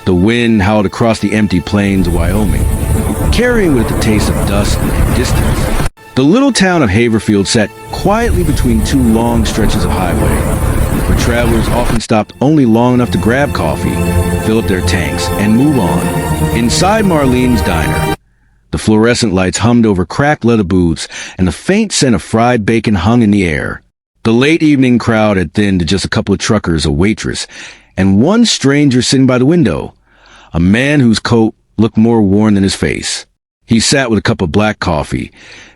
The wind howled across the empty plains of Wyoming, carrying with it the taste of dust and distance. The little town of Haverfield sat quietly between two long stretches of highway, where travelers often stopped only long enough to grab coffee, fill up their tanks, and move on. Inside Marlene's diner, the fluorescent lights hummed over cracked leather boots, and the faint scent of fried bacon hung in the air. The late evening crowd had thinned to just a couple of truckers, a waitress, and one stranger sitting by the window, a man whose coat looked more worn than his face. He sat with a cup of black coffee,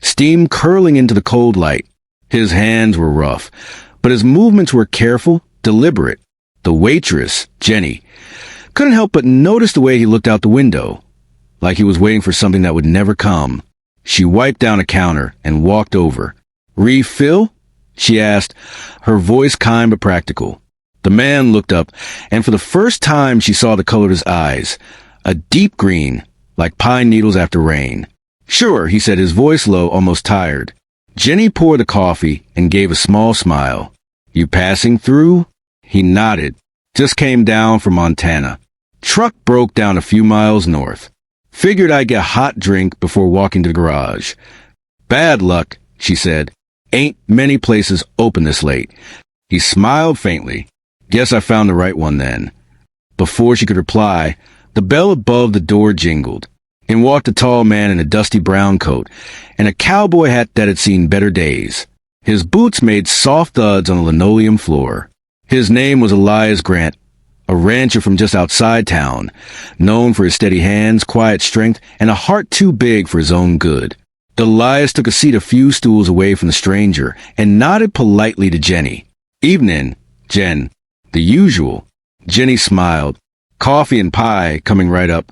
steam curling into the cold light. His hands were rough, but his movements were careful, deliberate. The waitress, Jenny, couldn't help but notice the way he looked out the window, like he was waiting for something that would never come. She wiped down a counter and walked over. "Refill?" she asked, her voice kind but practical. The man looked up, and for the first time she saw the color of his eyes, a deep green, like pine needles after rain. "Sure," he said, his voice low, almost tired. Jenny poured the coffee and gave a small smile. "You passing through?" He nodded. "Just came down from Montana. Truck broke down a few miles north. Figured I'd get a hot drink before walking to the garage." "Bad luck," she said. "Ain't many places open this late." He smiled faintly. "Guess I found the right one then." Before she could reply, the bell above the door jingled. In walked a tall man in a dusty brown coat and a cowboy hat that had seen better days. His boots made soft thuds on the linoleum floor. His name was Elias Grant, a rancher from just outside town, known for his steady hands, quiet strength, and a heart too big for his own good. Elias took a seat a few stools away from the stranger and nodded politely to Jenny. "Evening, Jen." "The usual." Jenny smiled. "Coffee and pie coming right up."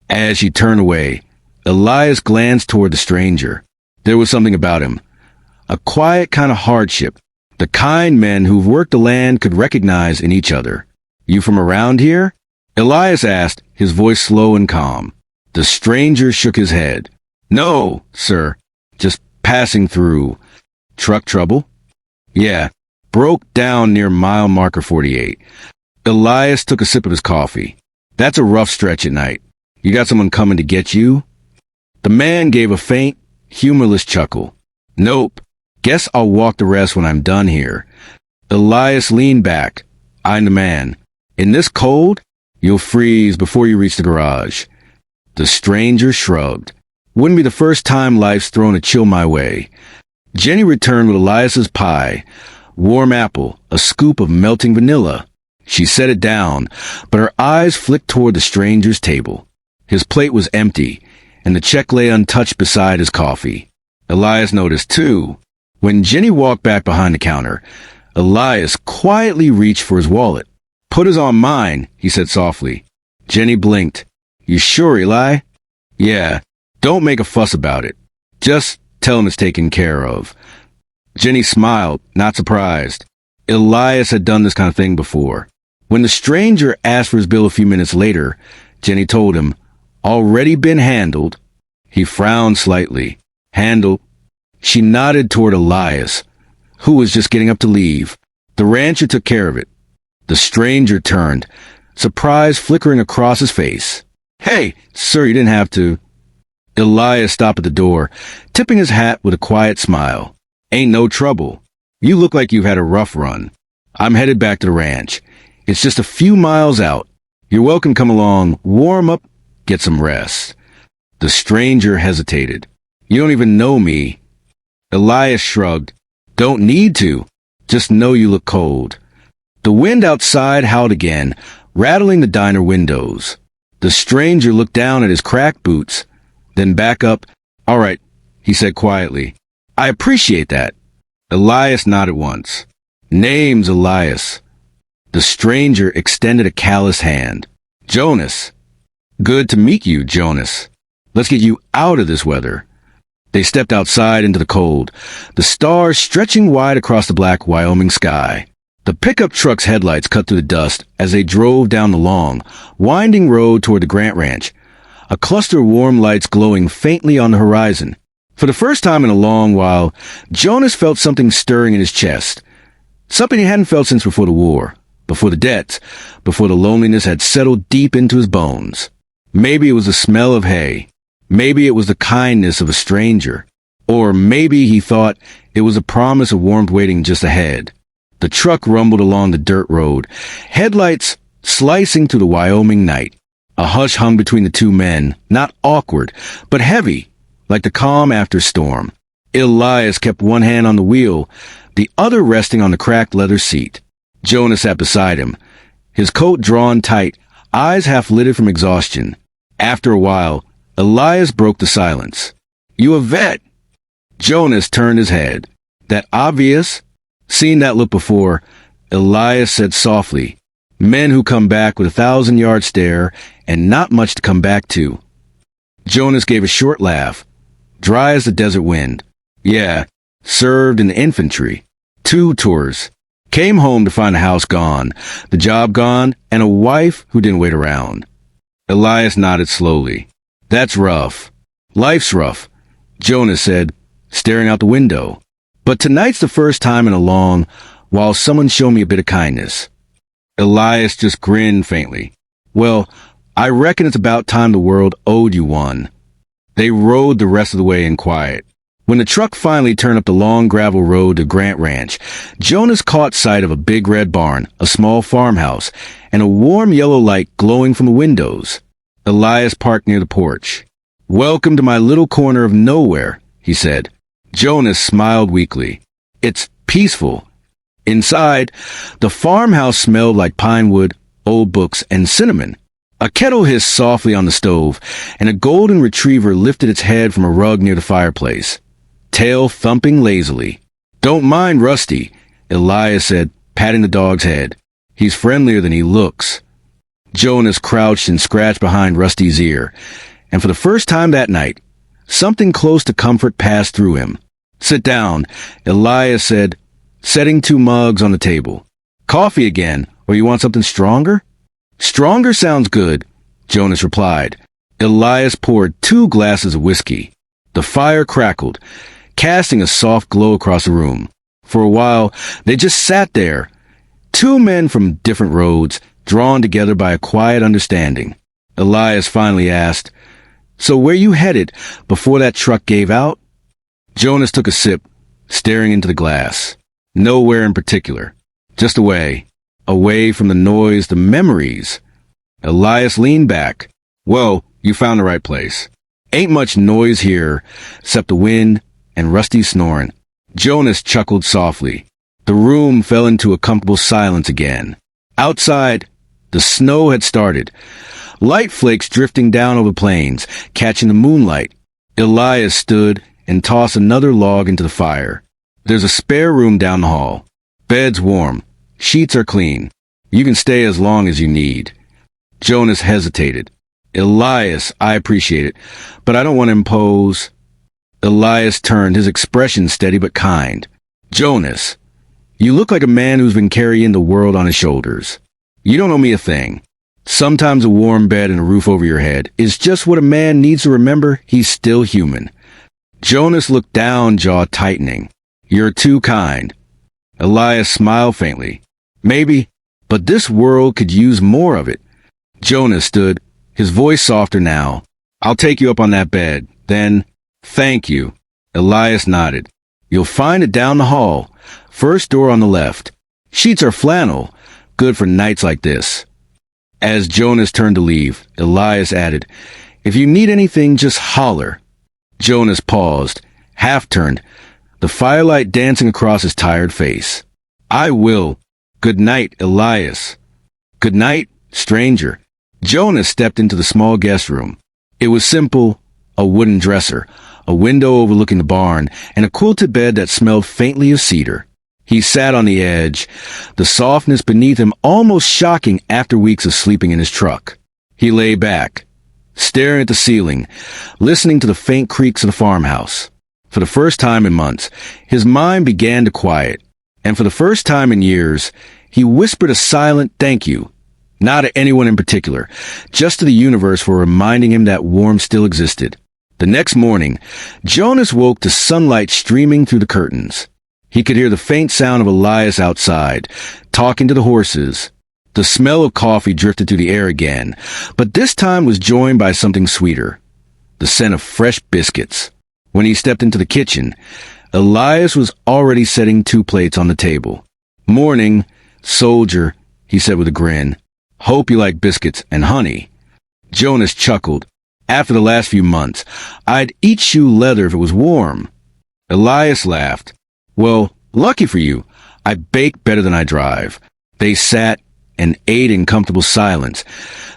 As she turned away, Elias glanced toward the stranger. There was something about him, a quiet kind of hardship, the kind men who've worked the land could recognize in each other. "You from around here?" Elias asked, his voice slow and calm. The stranger shook his head. "No, sir. Just passing through." "Truck trouble?" "Yeah. Broke down near mile marker 48. Elias took a sip of his coffee. "That's a rough stretch at night. You got someone coming to get you?" The man gave a faint, humorless chuckle. "Nope. Guess I'll walk the rest when I'm done here." Elias leaned back, eyeing the man. "In this cold, you'll freeze before you reach the garage." The stranger shrugged. "Wouldn't be the first time life's thrown a chill my way." Jenny returned with Elias's pie, warm apple, a scoop of melting vanilla. She set it down, but her eyes flicked toward the stranger's table. His plate was empty, and the check lay untouched beside his coffee. Elias noticed, too. When Jenny walked back behind the counter, Elias quietly reached for his wallet. "Put his on mine," he said softly. Jenny blinked. "You sure, Eli?" "Yeah. Don't make a fuss about it. Just tell him it's taken care of." Jenny smiled, not surprised. Elias had done this kind of thing before. When the stranger asked for his bill a few minutes later, Jenny told him, "Already been handled." He frowned slightly. "Handled?" She nodded toward Elias, who was just getting up to leave. "The rancher took care of it." The stranger turned, surprise flickering across his face. "Hey, sir, you didn't have to." Elias stopped at the door, tipping his hat with a quiet smile. "Ain't no trouble. You look like you've had a rough run. I'm headed back to the ranch. It's just a few miles out. You're welcome to come along, warm up, get some rest." The stranger hesitated. "You don't even know me." Elias shrugged. "Don't need to. Just know you look cold." The wind outside howled again, rattling the diner windows. The stranger looked down at his cracked boots, then back up. "All right," he said quietly. "I appreciate that." Elias nodded once. "Name's Elias." The stranger extended a callous hand. "Jonas." "Good to meet you, Jonas. Let's get you out of this weather." They stepped outside into the cold, the stars stretching wide across the black Wyoming sky. The pickup truck's headlights cut through the dust as they drove down the long, winding road toward the Grant Ranch, a cluster of warm lights glowing faintly on the horizon. For the first time in a long while, Jonas felt something stirring in his chest, something he hadn't felt since before the war. before the debts, before the loneliness had settled deep into his bones. Maybe it was the smell of hay. Maybe it was the kindness of a stranger. Or maybe he thought it was a promise of warmth waiting just ahead. The truck rumbled along the dirt road, headlights slicing through the Wyoming night. A hush hung between the two men, not awkward, but heavy, like the calm after storm. Elias kept one hand on the wheel, the other resting on the cracked leather seat. Jonah sat beside him, his coat drawn tight, eyes half lidded from exhaustion. After a while, Elias broke the silence. "You a vet?" Jonas turned his head. "That obvious?" Seen that look before, Elias said softly, "Men who come back with a 1,000-yard stare and not much to come back to." Jonas gave a short laugh, dry as the desert wind. "Yeah, served in the infantry. 2 tours. Came home to find the house gone, the job gone, and a wife who didn't wait around." Elias nodded slowly. "That's rough. Life's rough," Jonas said, staring out the window. "But tonight's the first time in a long while someone showed me a bit of kindness." Elias just grinned faintly. "Well, I reckon it's about time the world owed you one." They rode the rest of the way in quiet. When the truck finally turned up the long gravel road to Grant Ranch, Jonas caught sight of a big red barn, a small farmhouse, and a warm yellow light glowing from the windows. Elias parked near the porch. "Welcome to my little corner of nowhere," he said. Jonas smiled weakly. "It's peaceful." Inside, the farmhouse smelled like pine wood, old books, and cinnamon. A kettle hissed softly on the stove, and a golden retriever lifted its head from a rug near the fireplace, tail thumping lazily. "Don't mind Rusty," Elias said, patting the dog's head. "He's friendlier than he looks." Jonas crouched and scratched behind Rusty's ear, and for the first time that night, something close to comfort passed through him. "Sit down," Elias said, setting 2 mugs on the table. "Coffee again, or you want something stronger?" "Stronger sounds good," Jonas replied. Elias poured 2 glasses of whiskey. The fire crackled, casting a soft glow across the room. For a while, they just sat there, 2 men from different roads, drawn together by a quiet understanding. Elias finally asked, "So where you headed before that truck gave out?" Jonas took a sip, staring into the glass. "Nowhere in particular. Just away from the noise, the memories." Elias leaned back. "Well, you found the right place. Ain't much noise here, except the wind and Rusty snoring." Jonas chuckled softly. The room fell into a comfortable silence again. Outside, the snow had started. Light flakes drifting down over the plains, catching the moonlight. Elias stood and tossed another log into the fire. "There's a spare room down the hall. Bed's warm. Sheets are clean. You can stay as long as you need." Jonas hesitated. "Elias, I appreciate it, but I don't want to impose." Elias turned, his expression steady but kind. "Jonas, you look like a man who's been carrying the world on his shoulders. You don't owe me a thing. Sometimes a warm bed and a roof over your head is just what a man needs to remember he's still human." Jonas looked down, jaw tightening. "You're too kind." Elias smiled faintly. "Maybe, but this world could use more of it." Jonas stood, his voice softer now. "I'll take you up on that bed. Then, thank you." Elias nodded. "You'll find it down the hall. First door on the left. Sheets are flannel, good for nights like this." As Jonas turned to leave, Elias added, "If you need anything, just holler." Jonas paused, half-turned, the firelight dancing across his tired face. "I will. Good night, Elias." "Good night, stranger." Jonas stepped into the small guest room. It was simple, a wooden dresser, a window overlooking the barn, and a quilted bed that smelled faintly of cedar. He sat on the edge, the softness beneath him almost shocking after weeks of sleeping in his truck. He lay back, staring at the ceiling, listening to the faint creaks of the farmhouse. For the first time in months, his mind began to quiet, and for the first time in years, he whispered a silent thank you, not to anyone in particular, just to the universe for reminding him that warmth still existed. The next morning, Jonas woke to sunlight streaming through the curtains. He could hear the faint sound of Elias outside, talking to the horses, The smell of coffee drifted through the air again, but this time was joined by something sweeter, the scent of fresh biscuits. When he stepped into the kitchen, Elias was already setting 2 plates on the table. "Morning, soldier," he said with a grin. "Hope you like biscuits and honey." Jonas chuckled. "After the last few months, I'd eat shoe leather if it was warm." Elias laughed. "Well, lucky for you, I bake better than I drive." They sat and ate in comfortable silence,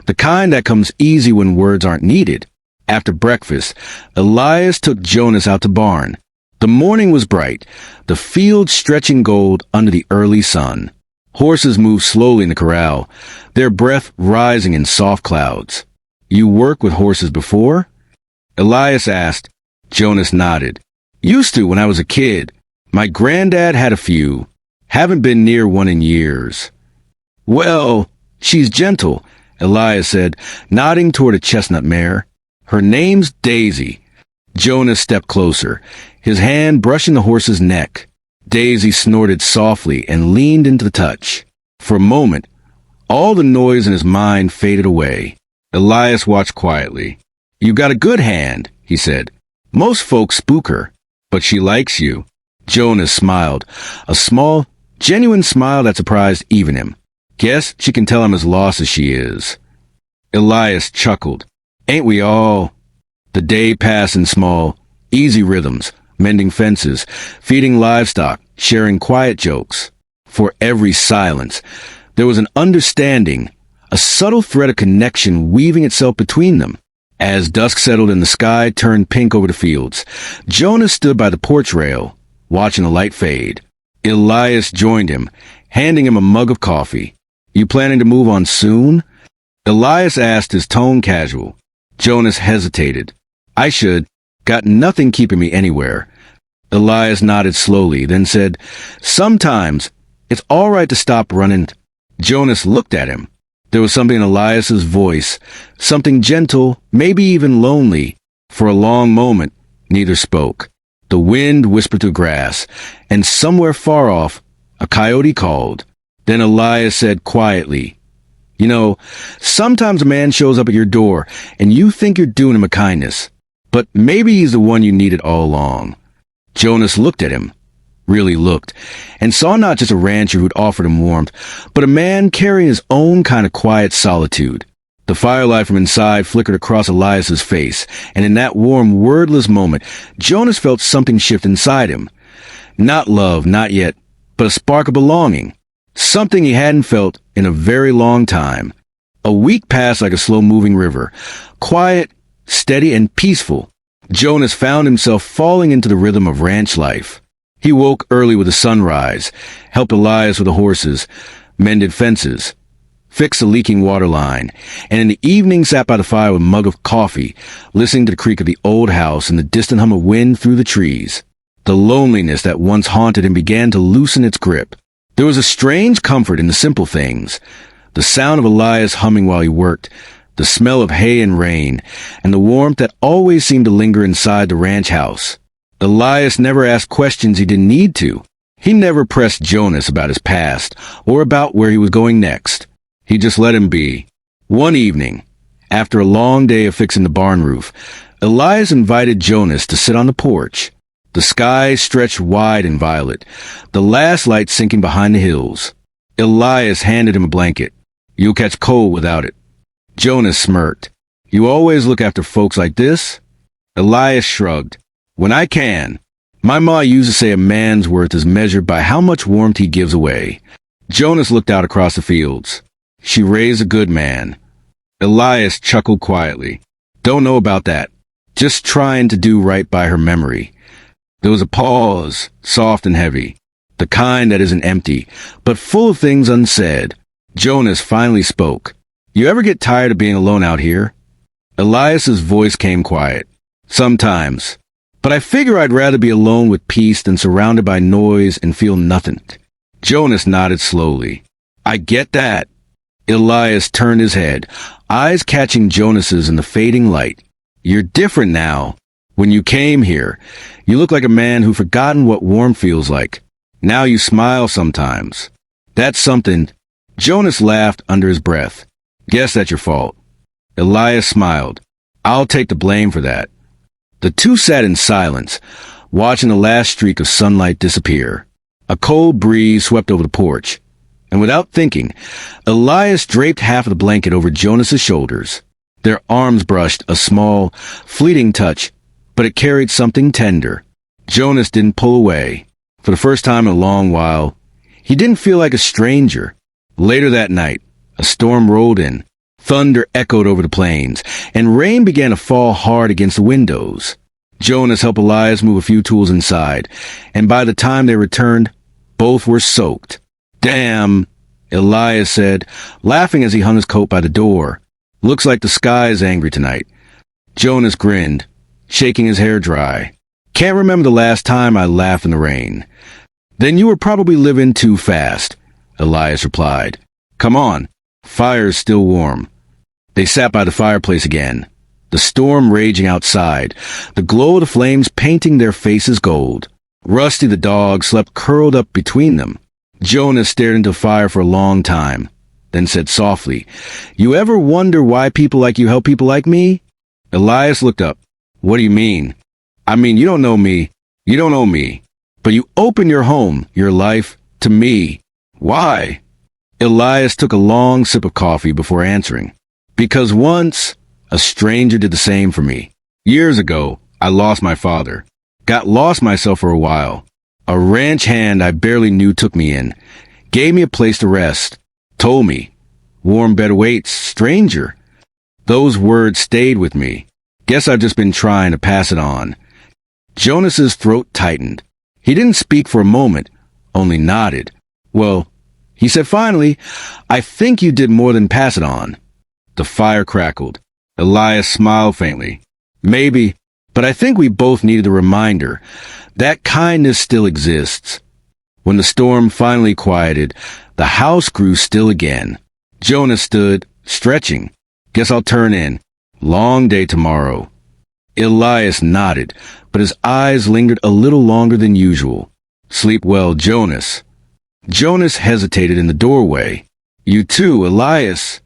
the kind that comes easy when words aren't needed. After breakfast, Elias took Jonas out to barn. The morning was bright, the field stretching gold under the early sun. Horses moved slowly in the corral, their breath rising in soft clouds. "You worked with horses before?" Elias asked. Jonas nodded. "Used to when I was a kid. My granddad had a few. Haven't been near one in years." "Well, she's gentle," Elias said, nodding toward a chestnut mare. "Her name's Daisy." Jonas stepped closer, his hand brushing the horse's neck. Daisy snorted softly and leaned into the touch. For a moment, all the noise in his mind faded away. Elias watched quietly. "You got a good hand," he said. "Most folks spook her, but she likes you." Jonas smiled, a small, genuine smile that surprised even him. "Guess she can tell I'm as lost as she is." Elias chuckled. "Ain't we all?" The day passed in small, easy rhythms, mending fences, feeding livestock, sharing quiet jokes. For every silence, there was an understanding, a subtle thread of connection weaving itself between them. As dusk settled and the sky turned pink over the fields, Jonas stood by the porch rail, watching the light fade. Elias joined him, handing him a mug of coffee. "You planning to move on soon?" Elias asked, his tone casual. Jonas hesitated. "I should. Got nothing keeping me anywhere." Elias nodded slowly, then said, "Sometimes it's all right to stop running." Jonas looked at him. There was something in Elias's voice, something gentle, maybe even lonely. For a long moment, neither spoke. The wind whispered through grass, and somewhere far off, a coyote called. Then Elias said quietly, "You know, sometimes a man shows up at your door, and you think you're doing him a kindness, but maybe he's the one you needed all along." Jonas looked at him, really looked, and saw not just a rancher who'd offered him warmth, but a man carrying his own kind of quiet solitude. The firelight from inside flickered across Elias's face, and in that warm, wordless moment, Jonas felt something shift inside him. Not love, not yet, but a spark of belonging. Something he hadn't felt in a very long time. A week passed like a slow-moving river, quiet, steady, and peaceful. Jonas found himself falling into the rhythm of ranch life. He woke early with the sunrise, helped Elias with the horses, mended fences, fixed a leaking water line, and in the evening sat by the fire with a mug of coffee, listening to the creak of the old house and the distant hum of wind through the trees. The loneliness that once haunted him began to loosen its grip. There was a strange comfort in the simple things, the sound of Elias humming while he worked, the smell of hay and rain, and the warmth that always seemed to linger inside the ranch house. Elias never asked questions he didn't need to. He never pressed Jonas about his past or about where he was going next. He just let him be. One evening, after a long day of fixing the barn roof, Elias invited Jonas to sit on the porch. The sky stretched wide and violet, the last light sinking behind the hills. Elias handed him a blanket. "You'll catch cold without it." Jonas smirked. "You always look after folks like this?" Elias shrugged. "When I can. My ma used to say a man's worth is measured by how much warmth he gives away." Jonas looked out across the fields. "She raised a good man." Elias chuckled quietly. "Don't know about that. Just trying to do right by her memory." There was a pause, soft and heavy, the kind that isn't empty, but full of things unsaid. Jonas finally spoke. "You ever get tired of being alone out here?" Elias's voice came quiet. "Sometimes. But I figure I'd rather be alone with peace than surrounded by noise and feel nothing." Jonas nodded slowly. "I get that." Elias turned his head, eyes catching Jonas's in the fading light. "You're different now. When you came here, you look like a man who'd forgotten what warmth feels like. Now you smile sometimes. That's something." Jonas laughed under his breath. Guess that's your fault. Elias smiled. I'll take the blame for that. The two sat in silence, watching the last streak of sunlight disappear. A cold breeze swept over the porch, and without thinking, Elias draped half of the blanket over Jonas's shoulders. Their arms brushed, a small, fleeting touch, but it carried something tender. Jonas didn't pull away. For the first time in a long while, he didn't feel like a stranger. Later that night, a storm rolled in. Thunder echoed over the plains, and rain began to fall hard against the windows. Jonas helped Elias move a few tools inside, and by the time they returned, both were soaked. Damn, Elias said, laughing as he hung his coat by the door. Looks like the sky is angry tonight. Jonas grinned, shaking his hair dry. Can't remember the last time I laughed in the rain. Then you were probably living too fast, Elias replied. Come on, fire's still warm. They sat by the fireplace again, the storm raging outside, the glow of the flames painting their faces gold. Rusty the dog slept curled up between them. Jonas stared into the fire for a long time, then said softly, You ever wonder why people like you help people like me? Elias looked up. What do you mean? I mean, you don't know me. You don't know me. But you open your home, your life, to me. Why? Elias took a long sip of coffee before answering. Because once, a stranger did the same for me. Years ago, I lost my father. Got lost myself for a while. A ranch hand I barely knew took me in. Gave me a place to rest. Told me, warm bed awaits, stranger. Those words stayed with me. Guess I've just been trying to pass it on. Jonas's throat tightened. He didn't speak for a moment, only nodded. Well, he said finally, I think you did more than pass it on. The fire crackled. Elias smiled faintly. Maybe, but I think we both needed a reminder. That kindness still exists. When the storm finally quieted, the house grew still again. Jonas stood, stretching. Guess I'll turn in. Long day tomorrow. Elias nodded, but his eyes lingered a little longer than usual. Sleep well, Jonas. Jonas hesitated in the doorway. You too, Elias.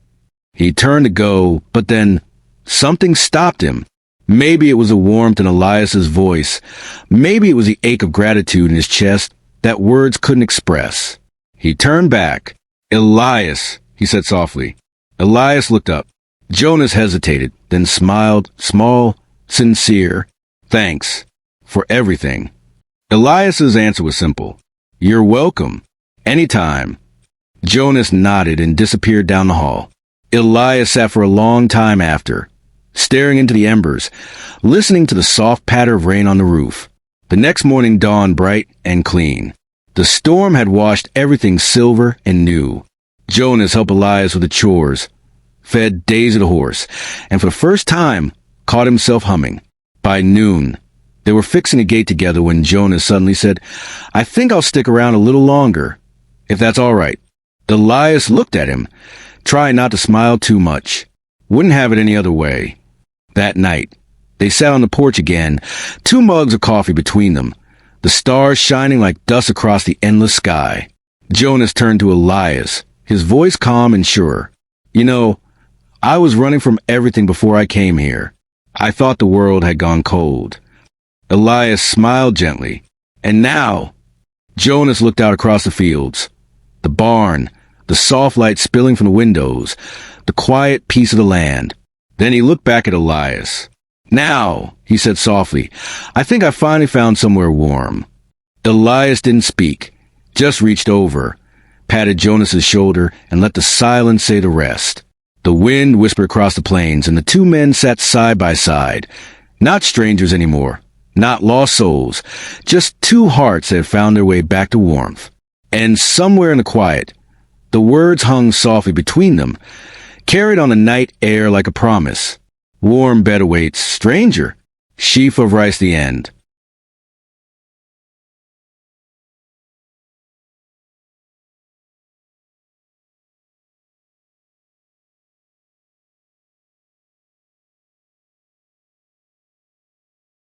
He turned to go, but then something stopped him. Maybe it was a warmth in Elias's voice. Maybe it was the ache of gratitude in his chest that words couldn't express. He turned back. Elias, he said softly. Elias looked up. Jonas hesitated, then smiled, small, sincere. Thanks. For everything. Elias's answer was simple. You're welcome. Anytime. Jonas nodded and disappeared down the hall. Elias sat for a long time after, staring into the embers, listening to the soft patter of rain on the roof. The next morning dawned bright and clean. The storm had washed everything silver and new. Jonas helped Elias with the chores, fed Daisy the horse, and for the first time, caught himself humming. By noon, they were fixing a gate together when Jonas suddenly said, I think I'll stick around a little longer, if that's all right. Elias looked at him, trying not to smile too much. Wouldn't have it any other way. That night, they sat on the porch again, 2 mugs of coffee between them, the stars shining like dust across the endless sky. Jonas turned to Elias, his voice calm and sure. You know, I was running from everything before I came here. I thought the world had gone cold. Elias smiled gently. And now, Jonas looked out across the fields. The barn, the soft light spilling from the windows, the quiet peace of the land. Then he looked back at Elias. Now, he said softly, I think I finally found somewhere warm. Elias didn't speak, just reached over, patted Jonas's shoulder, and let the silence say the rest. The wind whispered across the plains, and the 2 men sat side by side. Not strangers anymore, not lost souls, just 2 hearts that had found their way back to warmth. And somewhere in the quiet, the words hung softly between them, carried on the night air like a promise. Warm bed awaits, stranger. Sheaf of rice the end.